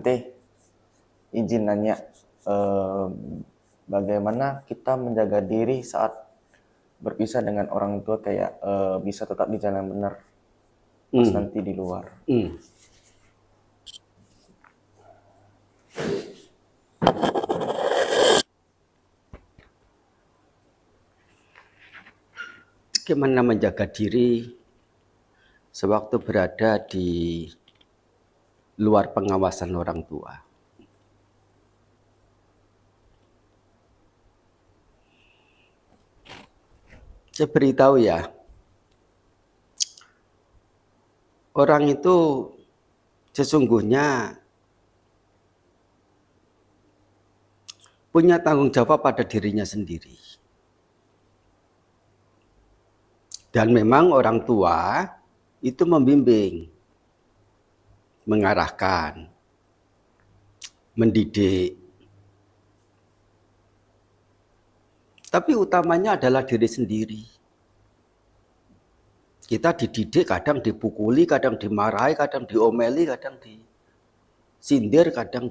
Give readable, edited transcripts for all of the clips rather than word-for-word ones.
Ente izin nanya, bagaimana kita menjaga diri saat berpisah dengan orang tua, kayak bisa tetap di jalan benar pas nanti di luar. Gimana menjaga diri sewaktu berada di luar pengawasan orang tua? Saya beritahu ya, orang itu sesungguhnya punya tanggung jawab pada dirinya sendiri. Dan memang orang tua itu membimbing, mengarahkan, mendidik. Tapi utamanya adalah diri sendiri. Kita dididik, kadang dipukuli, kadang dimarahi, kadang diomeli, kadang disindir, kadang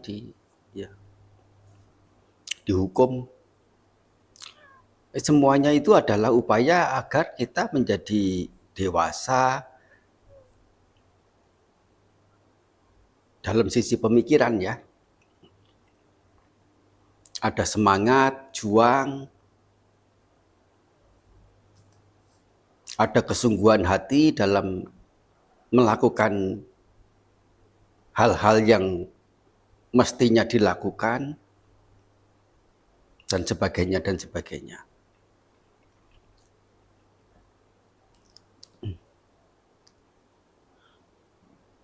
dihukum. Semuanya itu adalah upaya agar kita menjadi dewasa dalam sisi pemikiran ya. Ada semangat, juang, ada kesungguhan hati dalam melakukan hal-hal yang mestinya dilakukan, dan sebagainya, dan sebagainya.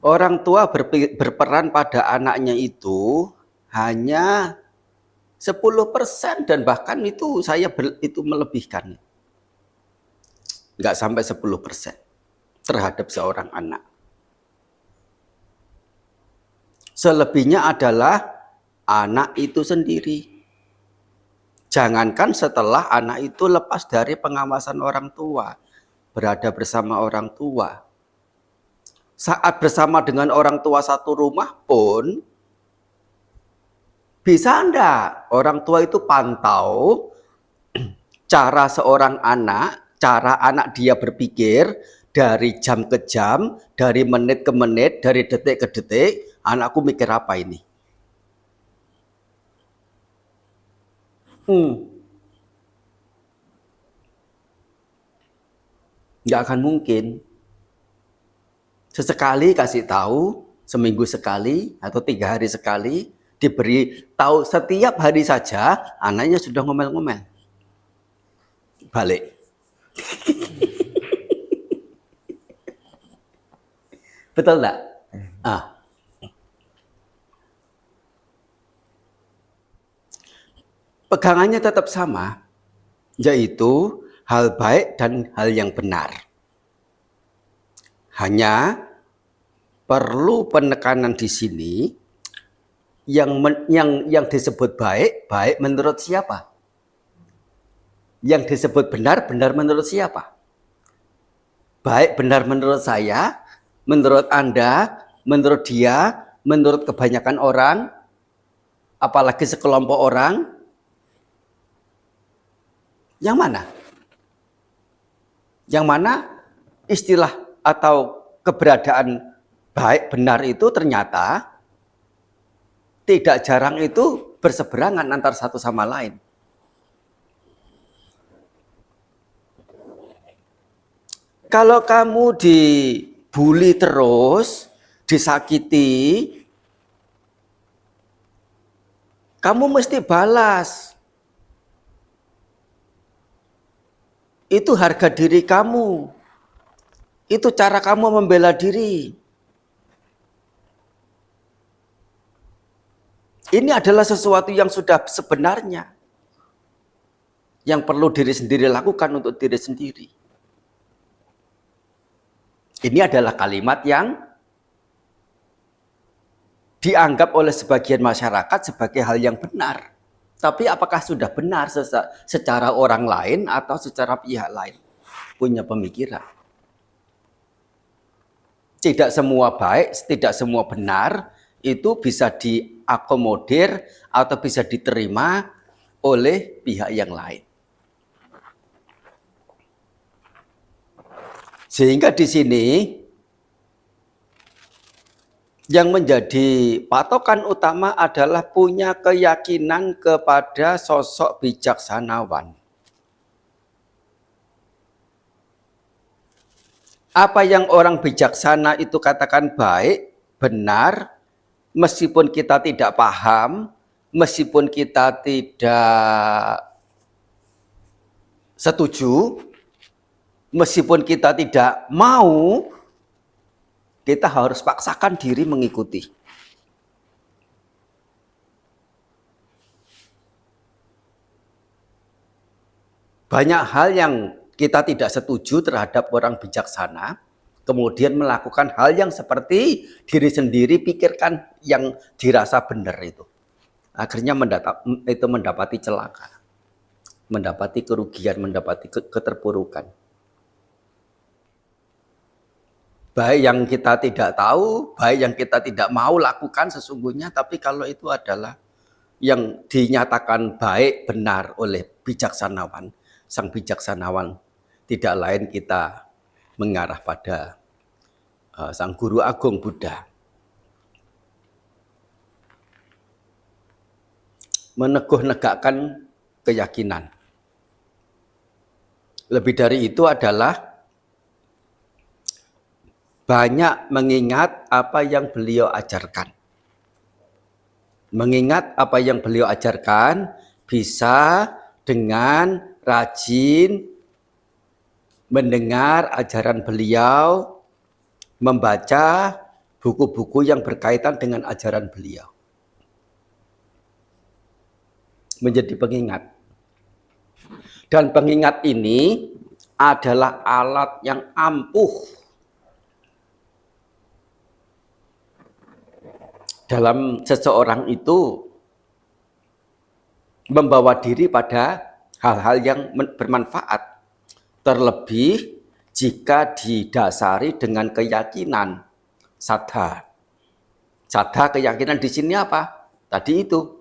Orang tua berperan pada anaknya itu hanya 10%, dan bahkan itu itu melebihkan. Nggak sampai 10% terhadap seorang anak. Selebihnya adalah anak itu sendiri. Jangankan setelah anak itu lepas dari pengawasan orang tua, berada bersama orang tua. Saat bersama dengan orang tua satu rumah pun, bisa enggak orang tua itu pantau cara seorang anak, cara anak dia berpikir dari jam ke jam, dari menit ke menit, dari detik ke detik, anakku mikir apa ini? Nggak akan mungkin. Sesekali kasih tahu, seminggu sekali atau 3 hari sekali, diberi tahu setiap hari saja, anaknya sudah ngomel-ngomel. Balik. Betul enggak? Pegangannya tetap sama, yaitu hal baik dan hal yang benar. Hanya perlu penekanan di sini, yang disebut baik, baik menurut siapa? Yang disebut benar, benar menurut siapa? Baik benar menurut saya, menurut Anda, menurut dia, menurut kebanyakan orang, apalagi sekelompok orang. Yang mana? Yang mana istilah atau keberadaan baik benar itu ternyata tidak jarang itu berseberangan antar satu sama lain. Kalau kamu dibully terus, disakiti, kamu mesti balas. Itu harga diri kamu. Itu cara kamu membela diri. Ini adalah sesuatu yang sudah sebenarnya. Yang perlu diri sendiri lakukan untuk diri sendiri. Ini adalah kalimat yang dianggap oleh sebagian masyarakat sebagai hal yang benar. Tapi apakah sudah benar secara orang lain atau secara pihak lain? Punya pemikiran. Tidak semua baik, tidak semua benar, itu bisa diakomodir atau bisa diterima oleh pihak yang lain. Sehingga di sini yang menjadi patokan utama adalah punya keyakinan kepada sosok bijaksanawan. Apa yang orang bijaksana itu katakan baik, benar, meskipun kita tidak paham, meskipun kita tidak setuju, meskipun kita tidak mau, kita harus paksakan diri mengikuti. Banyak hal yang kita tidak setuju terhadap orang bijaksana, kemudian melakukan hal yang seperti diri sendiri pikirkan yang dirasa benar itu. Akhirnya mendapati celaka, mendapati kerugian, mendapati keterpurukan. Baik yang kita tidak tahu, baik yang kita tidak mau lakukan sesungguhnya, tapi kalau itu adalah yang dinyatakan baik, benar oleh bijaksanawan, sang bijaksanawan, tidak lain kita mengarah pada Sang Guru Agung Buddha. Meneguh negakkan keyakinan. Lebih dari itu adalah banyak mengingat apa yang beliau ajarkan. Mengingat apa yang beliau ajarkan bisa dengan rajin mendengar ajaran beliau, membaca buku-buku yang berkaitan dengan ajaran beliau. Menjadi pengingat. Dan pengingat ini adalah alat yang ampuh dalam seseorang itu membawa diri pada hal-hal yang bermanfaat. Terlebih jika didasari dengan keyakinan, saddha. Saddha keyakinan di sini apa? Tadi itu.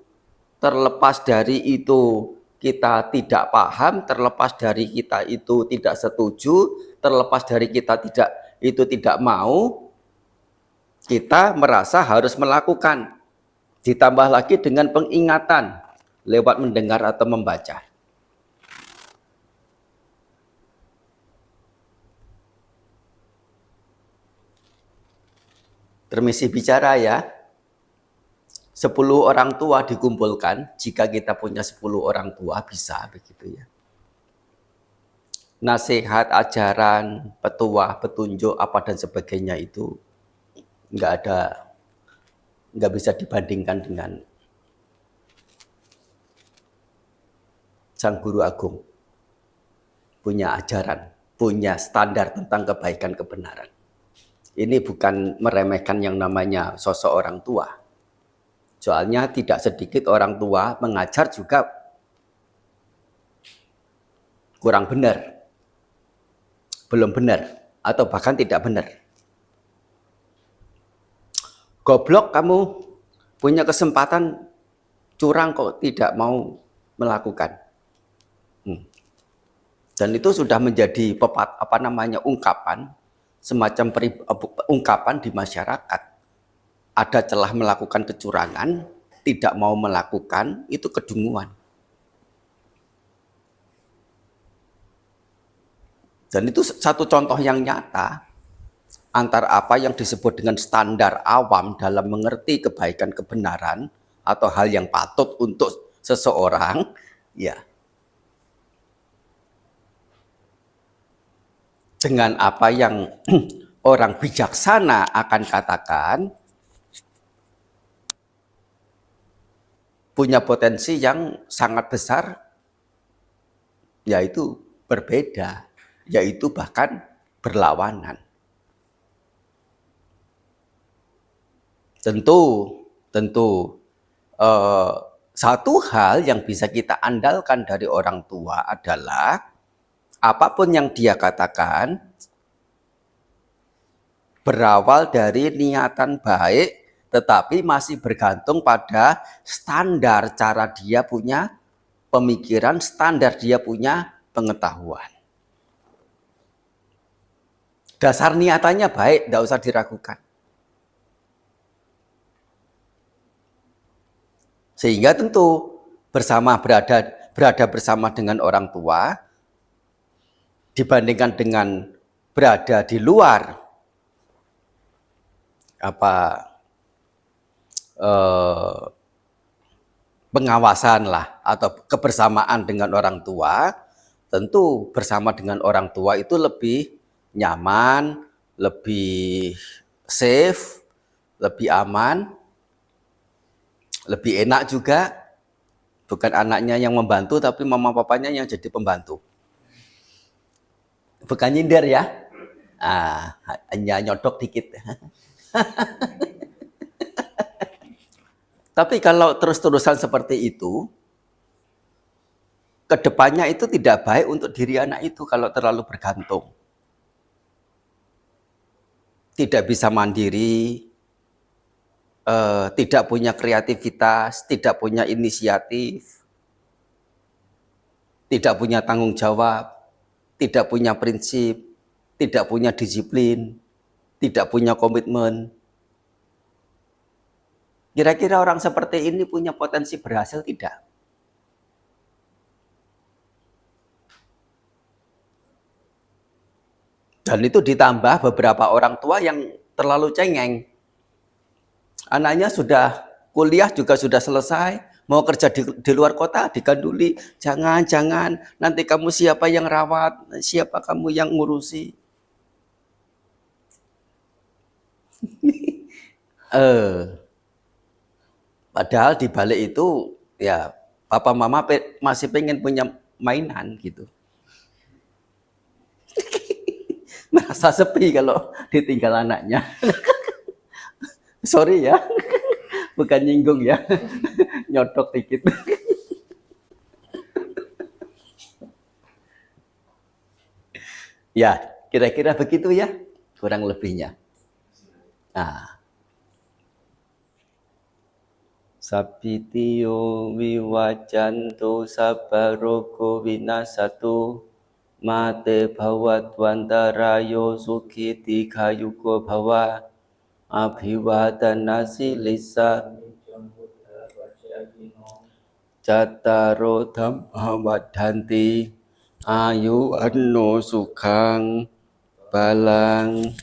Terlepas dari itu kita tidak paham, terlepas dari kita itu tidak setuju, terlepas dari kita tidak mau, kita merasa harus melakukan. Ditambah lagi dengan pengingatan lewat mendengar atau membaca. Permisi bicara ya. 10 orang tua dikumpulkan, jika kita punya 10 orang tua bisa begitu ya. Nasihat, ajaran, petuah, petunjuk apa dan sebagainya itu nggak bisa dibandingkan dengan Sang Guru Agung. Punya ajaran, punya standar tentang kebaikan kebenaran. Ini bukan meremehkan yang namanya sosok orang tua. Soalnya tidak sedikit orang tua mengajar juga kurang benar, belum benar, atau bahkan tidak benar. Goblok kamu, punya kesempatan curang kok tidak mau melakukan. Dan itu sudah menjadi ungkapan, semacam ungkapan di masyarakat. Ada celah melakukan kecurangan, tidak mau melakukan, itu kedunguan. Dan itu satu contoh yang nyata antara apa yang disebut dengan standar awam dalam mengerti kebaikan kebenaran atau hal yang patut untuk seseorang, ya, dengan apa yang orang bijaksana akan katakan, punya potensi yang sangat besar, yaitu berbeda, yaitu bahkan berlawanan. Tentu satu hal yang bisa kita andalkan dari orang tua adalah apapun yang dia katakan berawal dari niatan baik, tetapi masih bergantung pada standar cara dia punya pemikiran, standar dia punya pengetahuan. Dasar niatannya baik, tidak usah diragukan. Sehingga tentu berada bersama dengan orang tua dibandingkan dengan berada di luar pengawasan lah atau kebersamaan dengan orang tua, tentu bersama dengan orang tua itu lebih nyaman, lebih safe, lebih aman, lebih enak juga. Bukan anaknya yang membantu, tapi mama papanya yang jadi pembantu. Bukan nyindir ya. Hanya nyodok dikit. Tapi kalau terus-terusan seperti itu, kedepannya itu tidak baik untuk diri anak itu kalau terlalu bergantung. Tidak bisa mandiri, tidak punya kreativitas, tidak punya inisiatif, tidak punya tanggung jawab, tidak punya prinsip, tidak punya disiplin, tidak punya komitmen. Kira-kira orang seperti ini punya potensi berhasil tidak? Dan itu ditambah beberapa orang tua yang terlalu cengeng. Anaknya sudah kuliah juga sudah selesai, mau kerja di luar kota diganduli, jangan, nanti kamu siapa yang rawat, siapa kamu yang ngurusi. Padahal di balik itu ya papa mama masih pengen punya mainan gitu. Merasa sepi kalau ditinggal anaknya. Sorry ya, bukan nyinggung ya, nyodok dikit. Ya, kira-kira begitu ya, kurang lebihnya. Nah, Sabitiyo wiwajanto sabarogo winasatu mate bhavatwantarayo sukhiti khayuko bhava abhiwadana silisa cattaro dhamma waddhanti ayu anno sukhang balang.